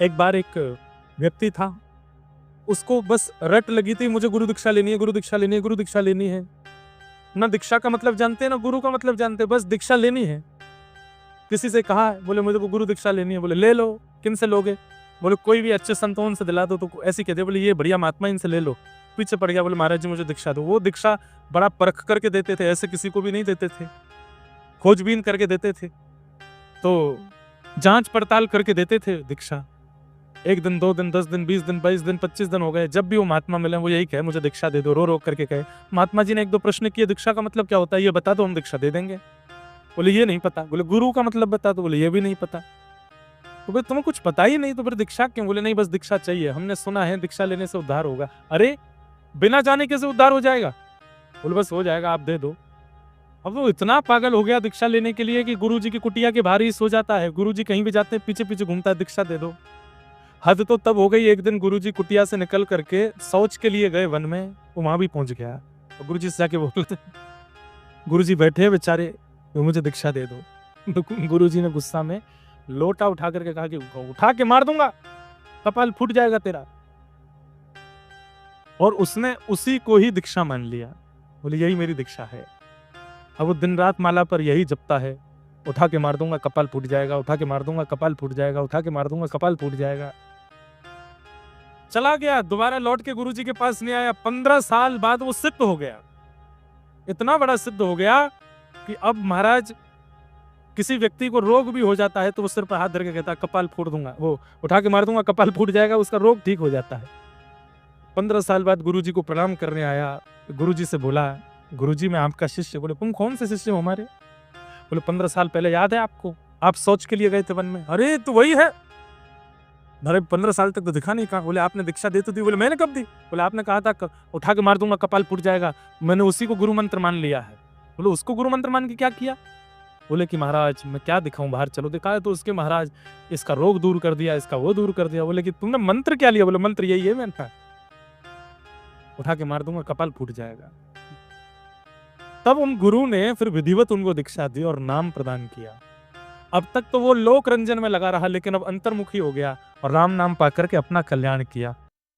एक बार एक व्यक्ति था, उसको बस रट लगी थी, मुझे गुरु दीक्षा लेनी है, गुरु दीक्षा लेनी है, गुरु दीक्षा लेनी है। ना दीक्षा का मतलब जानते हैं, ना गुरु का मतलब जानते हैं, बस दीक्षा लेनी है। किसी से कहा, बोले मुझे को गुरु दीक्षा लेनी है, बोले ले लो। किन से लोगे? बोले कोई भी अच्छे संतों से दिला दो। तो ऐसे कहते, बोले ये बढ़िया महात्मा, इनसे ले लो। पीछे पड़ गया, बोले महाराज जी मुझे दीक्षा दो। वो दीक्षा बड़ा परख करके देते थे, ऐसे किसी को भी नहीं देते थे, खोजबीन करके देते थे, तो जांच पड़ताल करके देते थे दीक्षा। 1 दिन, 2 दिन, 10 दिन, 20 दिन, 22 दिन, 25 दिन हो गए, जब भी वो महात्मा मिले वो यही कहे मुझे दीक्षा दे दो, रो रो करके कहे। महात्मा जी ने 1-2 प्रश्न किए, दीक्षा का मतलब क्या होता है ये बता दो, हम दीक्षा दे देंगे। बोले ये नहीं पता। बोले गुरु का मतलब बता दो। बोले ये भी नहीं पता। तो बोले तुम्हें कुछ पता ही नहीं तो फिर दीक्षा क्यों? बोले नहीं, बस दीक्षा चाहिए, हमने सुना है दीक्षा लेने से उद्धार होगा। अरे बिना जाने कैसे उद्धार हो जाएगा? बोले बस हो जाएगा, आप दे दो। अब वो इतना पागल हो गया दीक्षा लेने के लिए कि गुरुजी की कुटिया के बाहर ही सो जाता है। गुरुजी कहीं भी जाते हैं पीछे पीछे घूमता है, दीक्षा दे दो। हद तो तब हो गई, एक दिन गुरुजी कुटिया से निकल करके शौच के लिए गए वन में, वो वहां भी पहुंच गया और गुरुजी से जाके बोलते, गुरुजी बैठे बेचारे, तो मुझे दीक्षा दे दो। तो गुरुजी ने गुस्सा में लोटा उठा करके कहा कि उठा के मार दूंगा, कपाल फूट जाएगा तेरा। और उसने उसी को ही दीक्षा मान लिया। बोले यही मेरी दीक्षा है। अब वो दिन रात माला पर यही जपता है, उठा के मार दूंगा कपाल फूट जाएगा, उठा के मार दूंगा कपाल फूट जाएगा, उठा के मार दूंगा कपाल फूट जाएगा। चला गया, दोबारा लौट के गुरुजी के पास नहीं आया। 15 साल बाद वो सिद्ध हो गया, इतना बड़ा सिद्ध हो गया कि अब महाराज किसी व्यक्ति को रोग भी हो जाता है तो वो सिर पर हाथ धर के कहता है कपाल फोड़ दूंगा, वो उठा के मार दूंगा कपाल फूट जाएगा, उसका रोग ठीक हो जाता है। 15 साल बाद गुरुजी को प्रणाम करने आया। गुरुजी से बोला, गुरुजी मैं आपका शिष्य। बोले तुम कौन से शिष्य हो हमारे? बोले 15 साल पहले याद है आपको, आप शौच के लिए गए थे वन में। अरे तो वही है। अरे 15 साल तक तो दिखा नहीं। कहा? बोले आपने दीक्षा दी तो दी। बोले मैंने कब दी? बोले आपने कहा था उठा के मार दूंगा कपाल फूट जाएगा, मैंने उसी को गुरु मंत्र मान लिया है। बोले उसको गुरु मंत्र मान के क्या किया? बोले कि महाराज मैं क्या दिखाऊं, बाहर चलो। दिखाया तो उसके महाराज इसका रोग दूर कर दिया, इसका वो दूर कर दिया। बोले कि तुमने मंत्र क्या लिया? बोले मंत्र यही है, मैंने उठा के मार दूंगा कपाल फूट जाएगा। तब उन गुरु ने फिर विधिवत उनको दीक्षा दी और नाम प्रदान किया। अब तक तो वो लोक रंजन में लगा रहा, लेकिन अब अंतर्मुखी हो गया और राम नाम पाकर के अपना कल्याण किया।